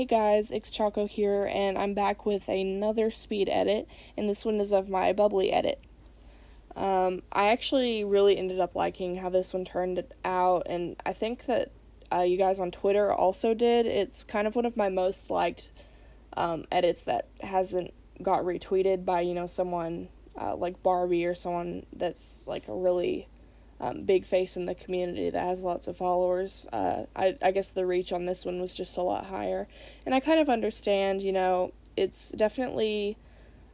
Hey guys, it's Choco here, and I'm back with another speed edit, and this one is of my Bubbly edit. I actually really ended up liking how this one turned out, and I think that you guys on Twitter also did. It's kind of one of my most liked edits that hasn't got retweeted by, someone like Barbie or someone that's like a really big face in the community that has lots of followers. I guess the reach on this one was just a lot higher. And I kind of understand, it's definitely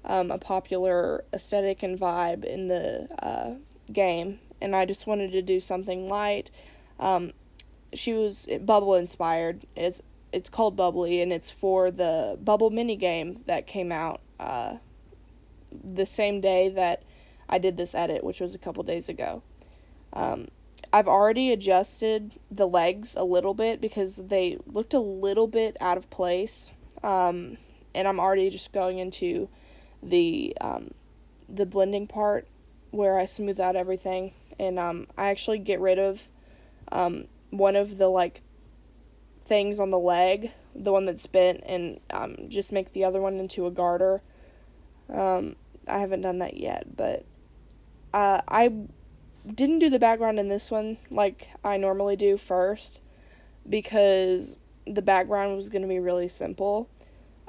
a popular aesthetic and vibe in the game. And I just wanted to do something light. She was Bubble inspired. It's called Bubbly, and it's for the Bubble mini game that came out the same day that I did this edit, which was a couple days ago. Um, I've already adjusted the legs a little bit because they looked a little bit out of place, and I'm already just going into the blending part where I smooth out everything, and I actually get rid of one of the like things on the leg, the one that's bent, and just make the other one into a garter. I haven't done that yet, but I didn't do the background in this one like I normally do first because the background was going to be really simple.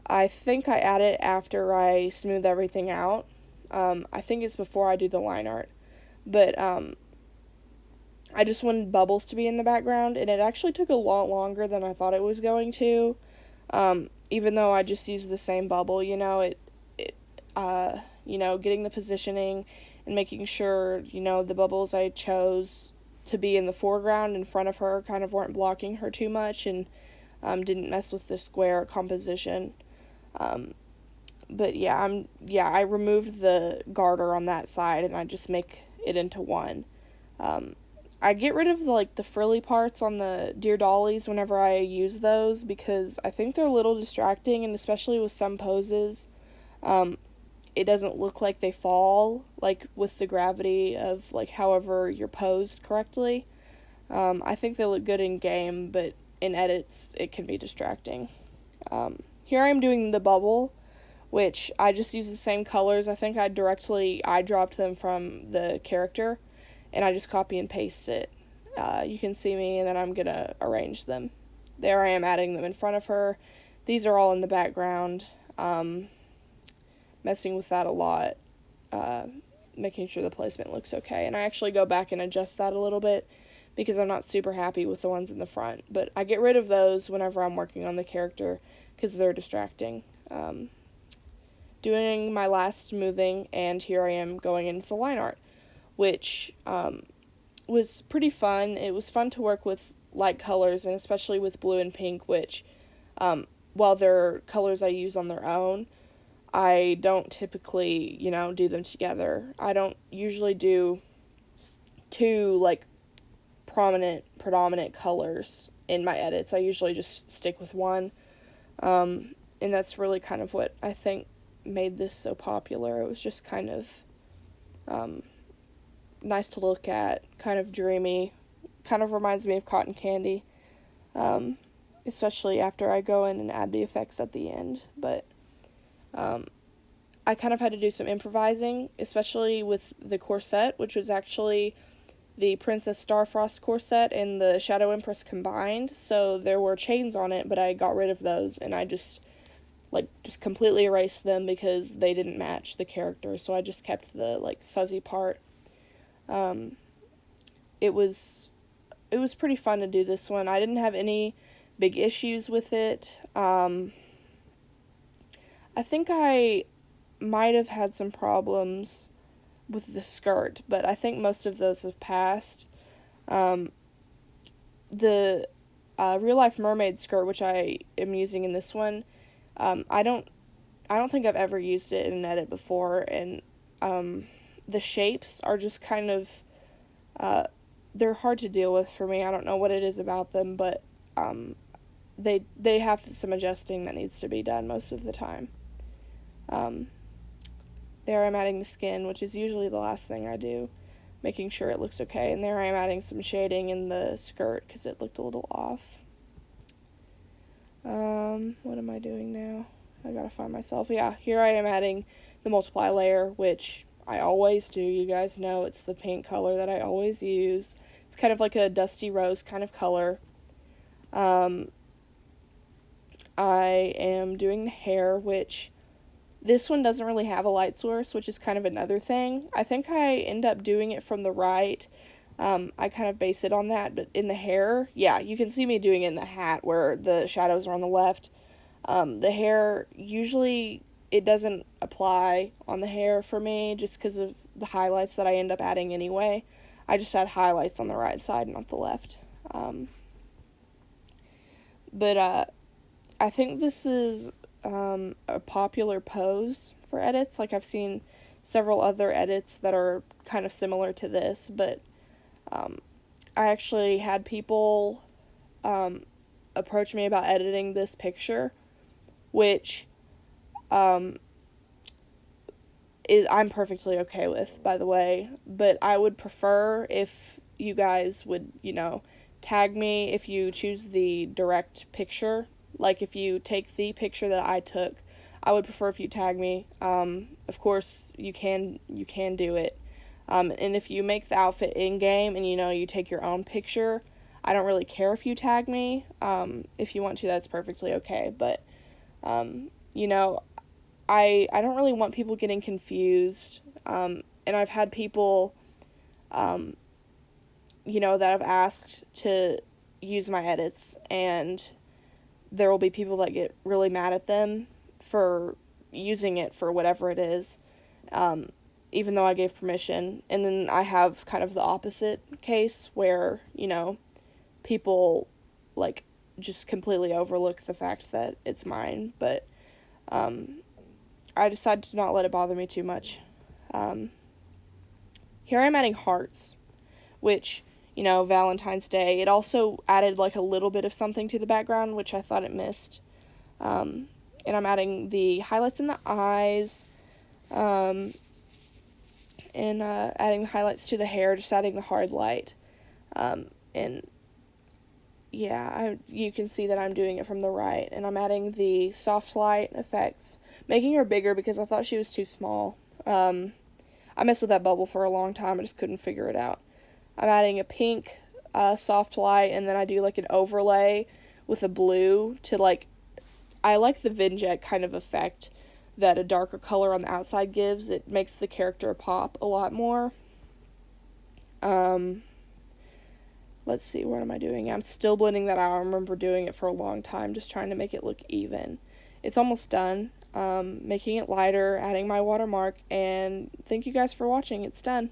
I think I add it after I smooth everything out. I think it's before I do the line art. But I just wanted bubbles to be in the background, and it actually took a lot longer than I thought it was going to. Even though I just used the same bubble, getting the positioning and making sure, the bubbles I chose to be in the foreground in front of her kind of weren't blocking her too much and didn't mess with the square composition. But I removed the garter on that side and I just make it into one. I get rid of the frilly parts on the deer dollies whenever I use those because I think they're a little distracting, and especially with some poses, it doesn't look like they fall, like, with the gravity of, like, however you're posed correctly. I think they look good in game, but in edits, it can be distracting. Here I am doing the bubble, which I just use the same colors. I think I directly eyedropped them from the character, and I just copy and paste it. You can see me, and then I'm gonna arrange them. There I am adding them in front of her. These are all in the background. Messing with that a lot, making sure the placement looks okay. And I actually go back and adjust that a little bit because I'm not super happy with the ones in the front. But I get rid of those whenever I'm working on the character because they're distracting. Doing my last smoothing, and here I am going into the line art, which was pretty fun. It was fun to work with light colors, and especially with blue and pink, which, while they're colors I use on their own, I don't typically, do them together. I don't usually do two, predominant colors in my edits. I usually just stick with one. And that's really kind of what I think made this so popular. It was just kind of nice to look at, kind of dreamy, kind of reminds me of cotton candy, especially after I go in and add the effects at the end. But I kind of had to do some improvising, especially with the corset, which was actually the Princess Starfrost corset and the Shadow Empress combined. So there were chains on it, but I got rid of those, and I just completely erased them because they didn't match the character. So I just kept the fuzzy part. It was pretty fun to do this one. I didn't have any big issues with it. I think I might have had some problems with the skirt, but I think most of those have passed. The real life mermaid skirt, which I am using in this one, I don't think I've ever used it in an edit before, and the shapes are just kind of they're hard to deal with for me. I don't know what it is about them, but they have some adjusting that needs to be done most of the time. There I'm adding the skin, which is usually the last thing I do, making sure it looks okay. And there I am adding some shading in the skirt because it looked a little off. What am I doing now? I gotta find myself. Yeah, here I am adding the multiply layer, which I always do. You guys know it's the pink color that I always use. It's kind of like a dusty rose kind of color. I am doing the hair, which this one doesn't really have a light source, which is kind of another thing. I think I end up doing it from the right. I kind of base it on that, but in the hair, yeah, you can see me doing it in the hat where the shadows are on the left. The hair, usually it doesn't apply on the hair for me just because of the highlights that I end up adding anyway. I just add highlights on the right side, not the left. But I think this is a popular pose for edits. Like, I've seen several other edits that are kind of similar to this, but I actually had people approach me about editing this picture, which I'm perfectly okay with, by the way, but I would prefer if you guys would, tag me if you choose the direct picture. Like, if you take the picture that I took, I would prefer if you tag me. Of course, you can do it. And if you make the outfit in-game and, you take your own picture, I don't really care if you tag me. If you want to, that's perfectly okay. But, I don't really want people getting confused. And I've had people, that have asked to use my edits, and there will be people that get really mad at them for using it for whatever it is, even though I gave permission. And then I have kind of the opposite case where, people, like, just completely overlook the fact that it's mine. But I decided to not let it bother me too much. Here I'm adding hearts, which, Valentine's Day. It also added, like, a little bit of something to the background, which I thought it missed. And I'm adding the highlights in the eyes, and adding the highlights to the hair, just adding the hard light. And yeah, you can see that I'm doing it from the right, and I'm adding the soft light effects, making her bigger because I thought she was too small. I messed with that bubble for a long time, I just couldn't figure it out. I'm adding a pink soft light, and then I do, like, an overlay with a blue to, like, I like the vignette kind of effect that a darker color on the outside gives. It makes the character pop a lot more. Let's see, what am I doing? I'm still blending that out. I remember doing it for a long time, just trying to make it look even. It's almost done. Making it lighter, adding my watermark, and thank you guys for watching. It's done.